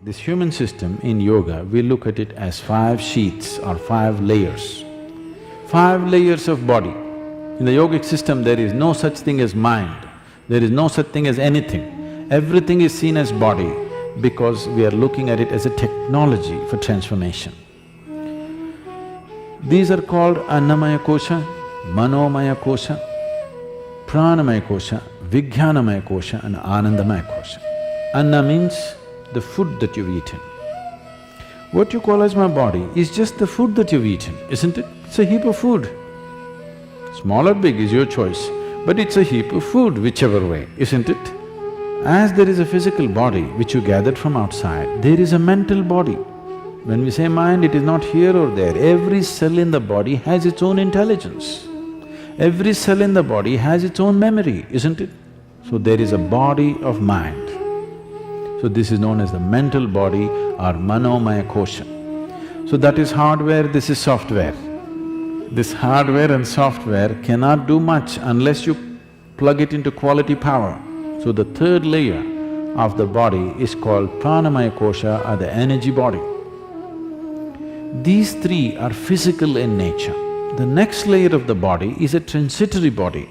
This human system in yoga, we look at it as 5 sheets or 5 layers. 5 layers of body. In the yogic system, there is no such thing as mind, there is no such thing as anything. Everything is seen as body because we are looking at it as a technology for transformation. These are called Annamaya Kosha, Manomaya Kosha, Pranamaya Kosha, Vijnanamaya Kosha and Anandamaya Kosha. Anna means the food that you've eaten. What you call as my body is just the food that you've eaten, isn't it? It's a heap of food. Small or big is your choice, but it's a heap of food whichever way, isn't it? As there is a physical body which you gathered from outside, there is a mental body. When we say mind, it is not here or there. Every cell in the body has its own intelligence. Every cell in the body has its own memory, isn't it? So there is a body of mind. So this is known as the mental body or Manomaya Kosha. So that is hardware, this is software. This hardware and software cannot do much unless you plug it into quality power. So the third layer of the body is called Pranamaya Kosha or the energy body. These three are physical in nature. The next layer of the body is a transitory body,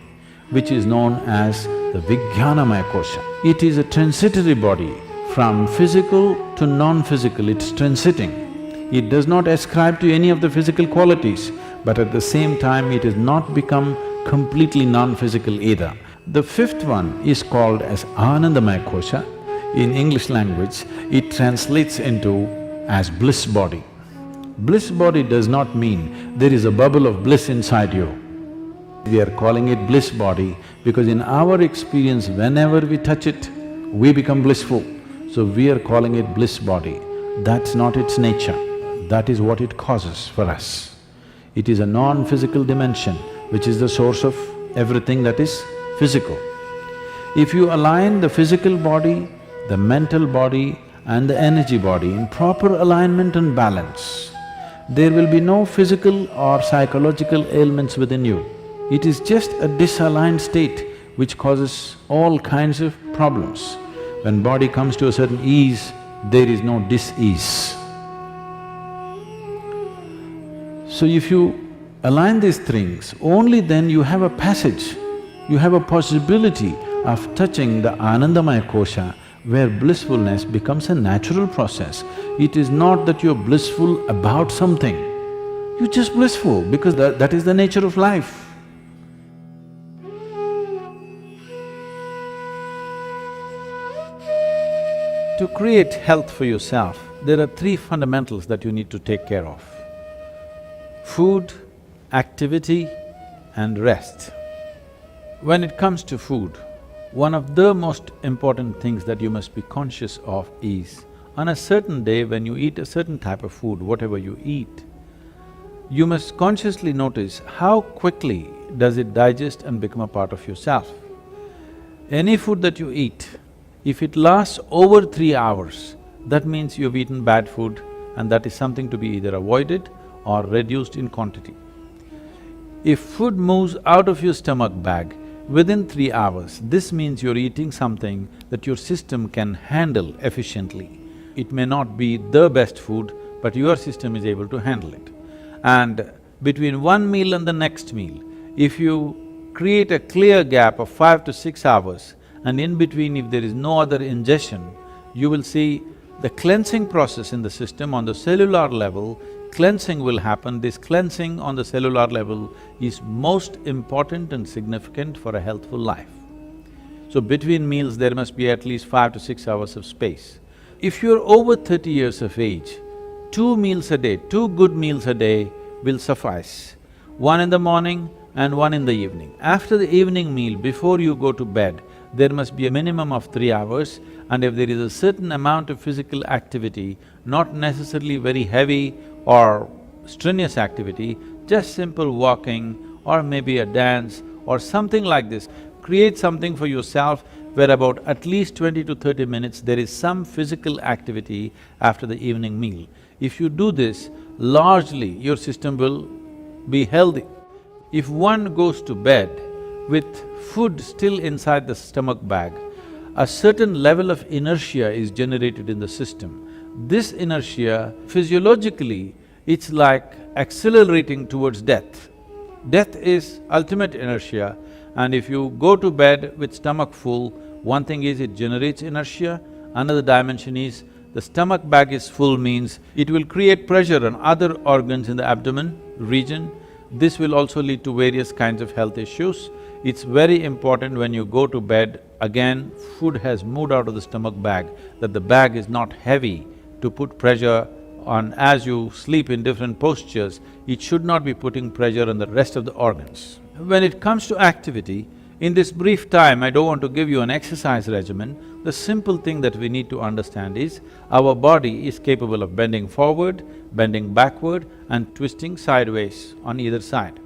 which is known as the Vijnanamaya Kosha. It is a transitory body. From physical to non-physical, it's transiting. It does not ascribe to any of the physical qualities, but at the same time it has not become completely non-physical either. The fifth one is called as Anandamaya Kosha. In English language, it translates into as bliss body. Bliss body does not mean there is a bubble of bliss inside you. We are calling it bliss body because in our experience, whenever we touch it, we become blissful. So we are calling it bliss body. That's not its nature, that is what it causes for us. It is a non-physical dimension which is the source of everything that is physical. If you align the physical body, the mental body and the energy body in proper alignment and balance, there will be no physical or psychological ailments within you. It is just a disaligned state which causes all kinds of problems. When body comes to a certain ease, there is no dis-ease. So if you align these things, only then you have a passage, you have a possibility of touching the Anandamaya Kosha where blissfulness becomes a natural process. It is not that you're blissful about something, you're just blissful because that is the nature of life. To create health for yourself, there are 3 fundamentals that you need to take care of: food, activity and rest. When it comes to food, one of the most important things that you must be conscious of is, on a certain day when you eat a certain type of food, whatever you eat, you must consciously notice how quickly does it digest and become a part of yourself. Any food that you eat, if it lasts over 3 hours, that means you've eaten bad food and that is something to be either avoided or reduced in quantity. If food moves out of your stomach bag within 3 hours, this means you're eating something that your system can handle efficiently. It may not be the best food, but your system is able to handle it. And between one meal and the next meal, if you create a clear gap of 5 to 6 hours, and in between if there is no other ingestion, you will see the cleansing process in the system on the cellular level, cleansing will happen. This cleansing on the cellular level is most important and significant for a healthful life. So between meals there must be at least 5 to 6 hours of space. If you're over 30 years of age, 2 meals a day, 2 good meals a day will suffice. One in the morning and one in the evening. After the evening meal, before you go to bed, there must be a minimum of 3 hours, and if there is a certain amount of physical activity, not necessarily very heavy or strenuous activity, just simple walking or maybe a dance or something like this, create something for yourself where about at least 20 to 30 minutes there is some physical activity after the evening meal. If you do this, largely your system will be healthy. If one goes to bed with food still inside the stomach bag, a certain level of inertia is generated in the system. This inertia, physiologically, it's like accelerating towards death. Death is ultimate inertia, and if you go to bed with stomach full, one thing is it generates inertia, another dimension is the stomach bag is full means it will create pressure on other organs in the abdomen region. This will also lead to various kinds of health issues. It's very important when you go to bed, again, food has moved out of the stomach bag, that the bag is not heavy to put pressure on as you sleep in different postures. It should not be putting pressure on the rest of the organs. When it comes to activity, in this brief time, I don't want to give you an exercise regimen. The simple thing that we need to understand is, our body is capable of bending forward, bending backward and twisting sideways on either side.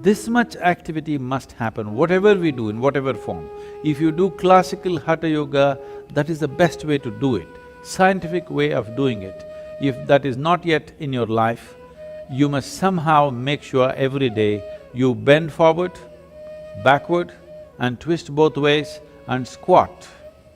This much activity must happen, whatever we do, in whatever form. If you do classical Hatha Yoga, that is the best way to do it, scientific way of doing it. If that is not yet in your life, you must somehow make sure every day you bend forward, backward and twist both ways and squat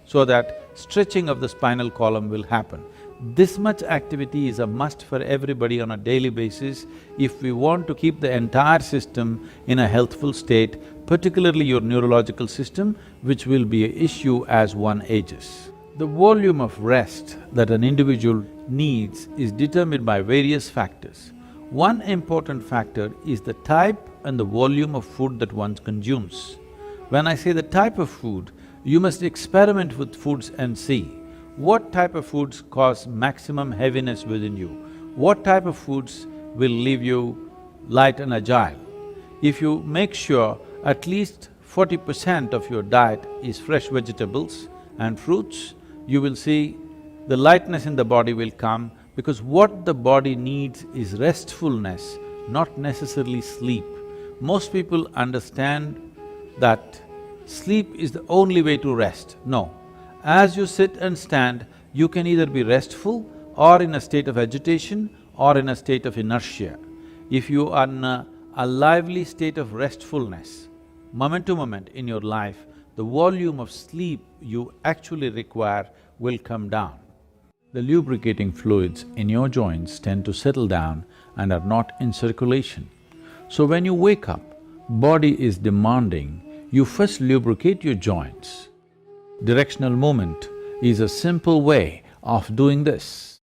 so that stretching of the spinal column will happen. This much activity is a must for everybody on a daily basis if we want to keep the entire system in a healthful state, particularly your neurological system, which will be an issue as one ages. The volume of rest that an individual needs is determined by various factors. One important factor is the type and the volume of food that one consumes. When I say the type of food, you must experiment with foods and see what type of foods cause maximum heaviness within you, what type of foods will leave you light and agile. If you make sure at least 40% of your diet is fresh vegetables and fruits, you will see the lightness in the body will come, because what the body needs is restfulness, not necessarily sleep. Most people understand that sleep is the only way to rest. No. As you sit and stand, you can either be restful or in a state of agitation or in a state of inertia. If you are in a lively state of restfulness, moment to moment in your life, the volume of sleep you actually require will come down. The lubricating fluids in your joints tend to settle down and are not in circulation. So when you wake up, body is demanding, you first lubricate your joints. Directional movement is a simple way of doing this.